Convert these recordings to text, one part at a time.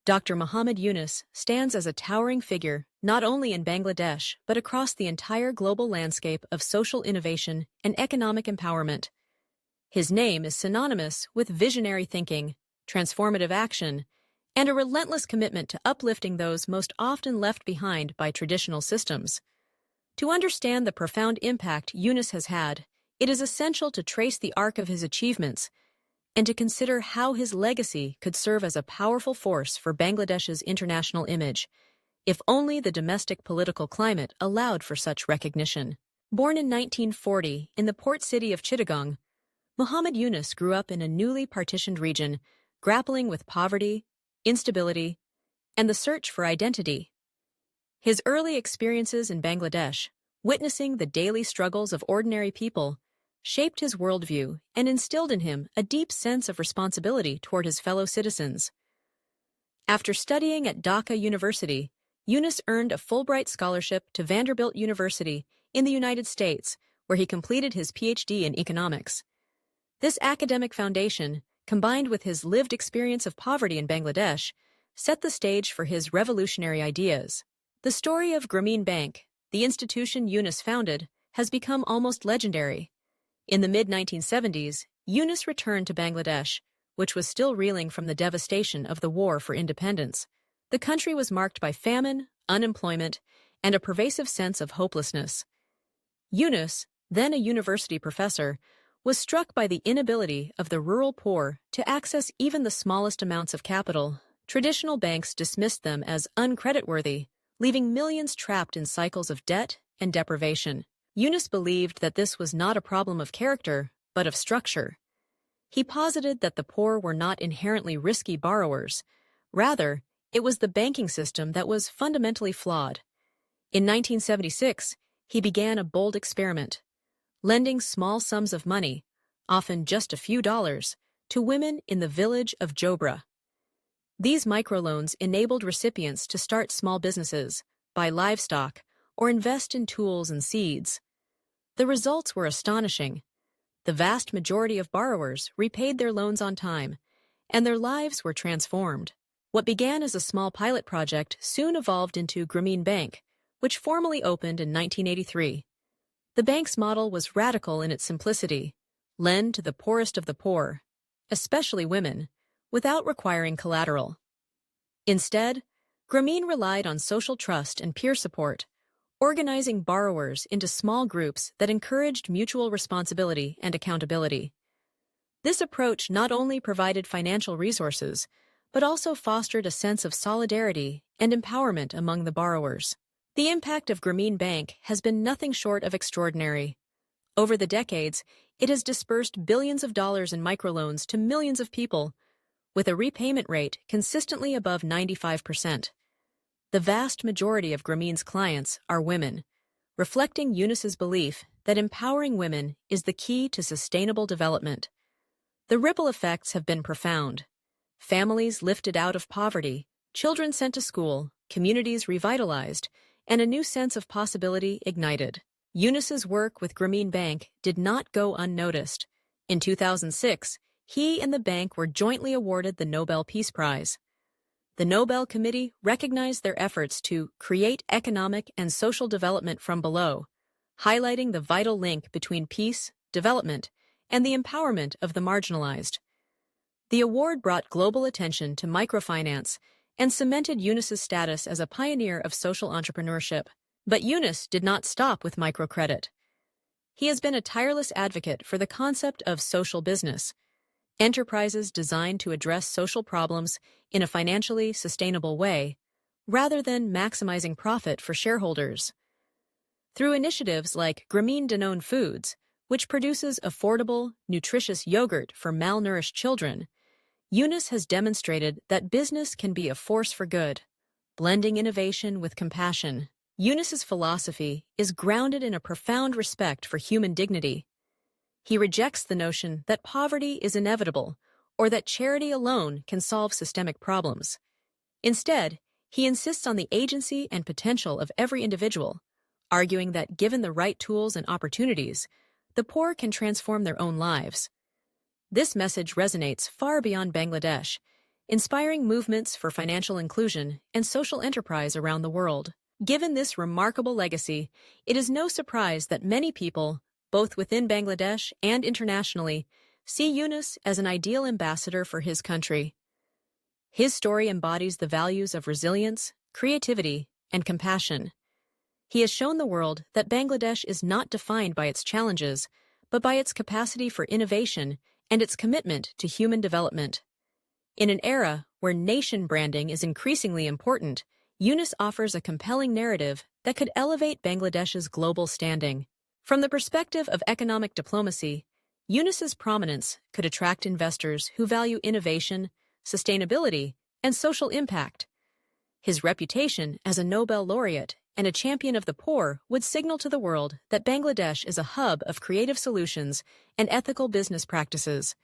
Dr. Muhammad Yunus stands as a towering figure not only in Bangladesh but across the entire global landscape of social innovation and economic empowerment. His name is synonymous with visionary thinking, transformative action, and a relentless commitment to uplifting those most often left behind by traditional systems. To understand the profound impact Yunus has had, it is essential to trace the arc of his achievements and to consider how his legacy could serve as a powerful force for Bangladesh's international image, if only the domestic political climate allowed for such recognition. Born in 1940 in the port city of Chittagong, Muhammad Yunus grew up in a newly partitioned region, grappling with poverty, instability, and the search for identity. His early experiences in Bangladesh, witnessing the daily struggles of ordinary people, shaped his worldview and instilled in him a deep sense of responsibility toward his fellow citizens. After studying at Dhaka University, Yunus earned a Fulbright scholarship to Vanderbilt University in the United States, where he completed his PhD in economics. This academic foundation, combined with his lived experience of poverty in Bangladesh, set the stage for his revolutionary ideas. The story of Grameen Bank, the institution Yunus founded, has become almost legendary. In the mid-1970s, Yunus returned to Bangladesh, which was still reeling from the devastation of the war for independence. The country was marked by famine, unemployment, and a pervasive sense of hopelessness. Yunus, then a university professor, was struck by the inability of the rural poor to access even the smallest amounts of capital. Traditional banks dismissed them as uncreditworthy, leaving millions trapped in cycles of debt and deprivation. Yunus believed that this was not a problem of character, but of structure. He posited that the poor were not inherently risky borrowers. Rather, it was the banking system that was fundamentally flawed. In 1976, he began a bold experiment, lending small sums of money, often just a few dollars, to women in the village of Jobra. These microloans enabled recipients to start small businesses, buy livestock, or invest in tools and seeds. The results were astonishing. The vast majority of borrowers repaid their loans on time, and their lives were transformed. What began as a small pilot project soon evolved into Grameen Bank, which formally opened in 1983. The bank's model was radical in its simplicity: lend to the poorest of the poor, especially women, without requiring collateral. Instead, Grameen relied on social trust and peer support, organizing borrowers into small groups that encouraged mutual responsibility and accountability. This approach not only provided financial resources, but also fostered a sense of solidarity and empowerment among the borrowers. The impact of Grameen Bank has been nothing short of extraordinary. Over the decades, it has disbursed billions of dollars in microloans to millions of people, with a repayment rate consistently above 95%. The vast majority of Grameen's clients are women, reflecting Yunus's belief that empowering women is the key to sustainable development. The ripple effects have been profound. Families lifted out of poverty, children sent to school, communities revitalized, and a new sense of possibility ignited. Yunus's work with Grameen Bank did not go unnoticed. In 2006, he and the bank were jointly awarded the Nobel Peace Prize. The Nobel Committee recognized their efforts to create economic and social development from below, highlighting the vital link between peace, development, and the empowerment of the marginalized. The award brought global attention to microfinance and cemented Yunus's status as a pioneer of social entrepreneurship. But Yunus did not stop with microcredit. He has been a tireless advocate for the concept of social business, enterprises designed to address social problems in a financially sustainable way, rather than maximizing profit for shareholders. Through initiatives like Grameen Danone Foods, which produces affordable, nutritious yogurt for malnourished children, Yunus has demonstrated that business can be a force for good, blending innovation with compassion. Yunus's philosophy is grounded in a profound respect for human dignity. He rejects the notion that poverty is inevitable or that charity alone can solve systemic problems. Instead, he insists on the agency and potential of every individual, arguing that given the right tools and opportunities, the poor can transform their own lives. This message resonates far beyond Bangladesh, inspiring movements for financial inclusion and social enterprise around the world. Given this remarkable legacy, it is no surprise that many people, both within Bangladesh and internationally, see Yunus as an ideal ambassador for his country. His story embodies the values of resilience, creativity, and compassion. He has shown the world that Bangladesh is not defined by its challenges, but by its capacity for innovation and its commitment to human development. In an era where nation branding is increasingly important, Yunus offers a compelling narrative that could elevate Bangladesh's global standing. From the perspective of economic diplomacy, Yunus's prominence could attract investors who value innovation, sustainability, and social impact. His reputation as a Nobel laureate and a champion of the poor would signal to the world that Bangladesh is a hub of creative solutions and ethical business practices.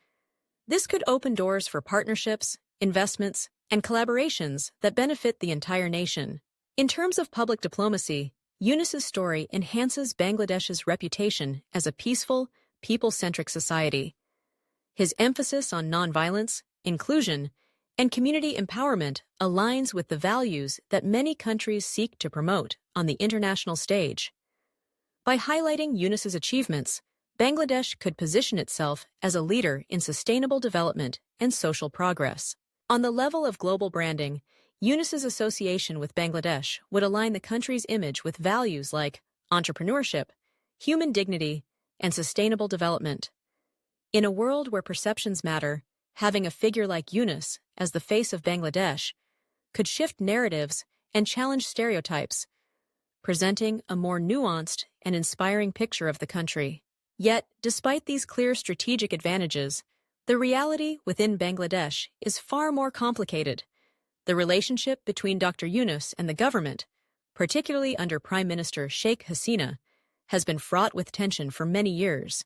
This could open doors for partnerships, investments, and collaborations that benefit the entire nation. In terms of public diplomacy, Yunus's story enhances Bangladesh's reputation as a peaceful, people-centric society. His emphasis on nonviolence, inclusion, and community empowerment aligns with the values that many countries seek to promote on the international stage. By highlighting Yunus's achievements, Bangladesh could position itself as a leader in sustainable development and social progress. On the level of global branding, Yunus's association with Bangladesh would align the country's image with values like entrepreneurship, human dignity, and sustainable development. In a world where perceptions matter, having a figure like Yunus as the face of Bangladesh could shift narratives and challenge stereotypes, presenting a more nuanced and inspiring picture of the country. Yet, despite these clear strategic advantages, the reality within Bangladesh is far more complicated. The relationship between Dr. Yunus and the government, particularly under Prime Minister Sheikh Hasina, has been fraught with tension for many years.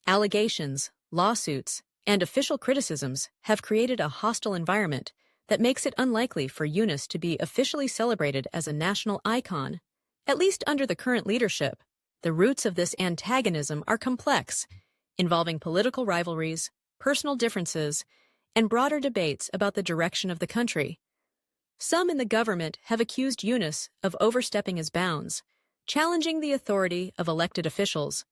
Allegations, lawsuits, and official criticisms have created a hostile environment that makes it unlikely for Yunus to be officially celebrated as a national icon, at least under the current leadership. The roots of this antagonism are complex, involving political rivalries, personal differences, and broader debates about the direction of the country. Some in the government have accused Yunus of overstepping his bounds, challenging the authority of elected officials,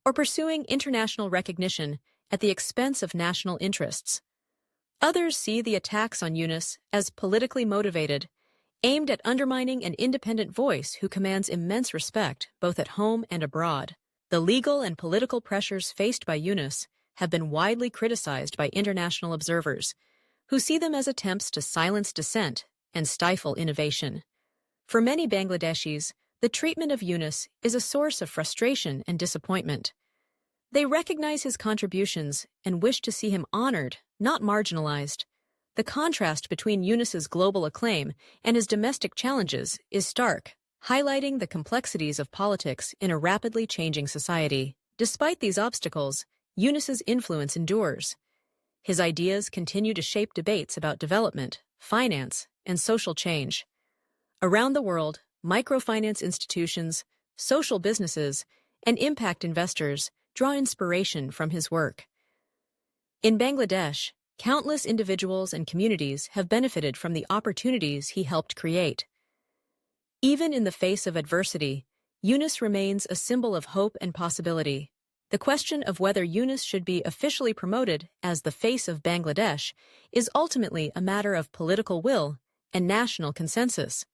or pursuing international recognition at the expense of national interests. Others see the attacks on Yunus as politically motivated, aimed at undermining an independent voice who commands immense respect both at home and abroad. The legal and political pressures faced by Yunus have been widely criticized by international observers, who see them as attempts to silence dissent and stifle innovation. For many Bangladeshis, the treatment of Yunus is a source of frustration and disappointment. They recognize his contributions and wish to see him honored, not marginalized. The contrast between Yunus's global acclaim and his domestic challenges is stark, highlighting the complexities of politics in a rapidly changing society. Despite these obstacles, Yunus's influence endures. His ideas continue to shape debates about development, finance, and social change. Around the world, microfinance institutions, social businesses, and impact investors draw inspiration from his work. In Bangladesh, countless individuals and communities have benefited from the opportunities he helped create. Even in the face of adversity, Yunus remains a symbol of hope and possibility. The question of whether Yunus should be officially promoted as the face of Bangladesh is ultimately a matter of political will and national consensus.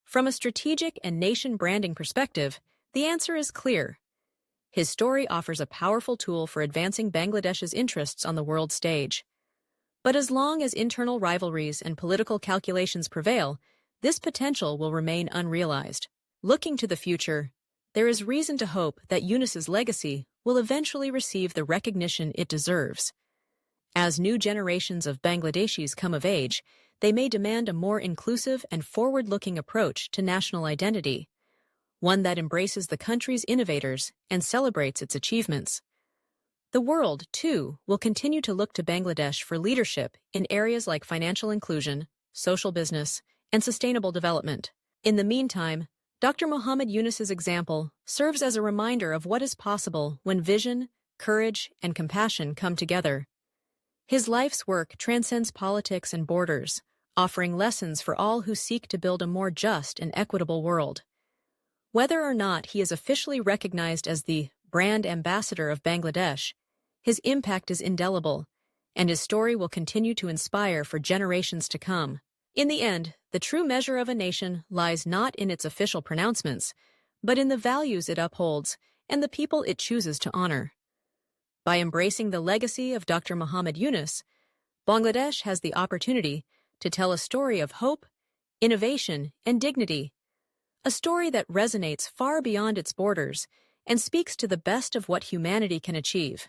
From a strategic and nation branding perspective, the answer is clear. His story offers a powerful tool for advancing Bangladesh's interests on the world stage. But as long as internal rivalries and political calculations prevail, this potential will remain unrealized. Looking to the future, there is reason to hope that Yunus's legacy will eventually receive the recognition it deserves. As new generations of Bangladeshis come of age, they may demand a more inclusive and forward-looking approach to national identity, one that embraces the country's innovators and celebrates its achievements. The world, too, will continue to look to Bangladesh for leadership in areas like financial inclusion, social business, and sustainable development. In the meantime, Dr. Muhammad Yunus's example serves as a reminder of what is possible when vision, courage, and compassion come together. His life's work transcends politics and borders, offering lessons for all who seek to build a more just and equitable world. Whether or not he is officially recognized as the brand ambassador of Bangladesh, his impact is indelible, and his story will continue to inspire for generations to come. In the end, the true measure of a nation lies not in its official pronouncements, but in the values it upholds and the people it chooses to honor. By embracing the legacy of Dr. Muhammad Yunus, Bangladesh has the opportunity to tell a story of hope, innovation, and dignity, a story that resonates far beyond its borders and speaks to the best of what humanity can achieve.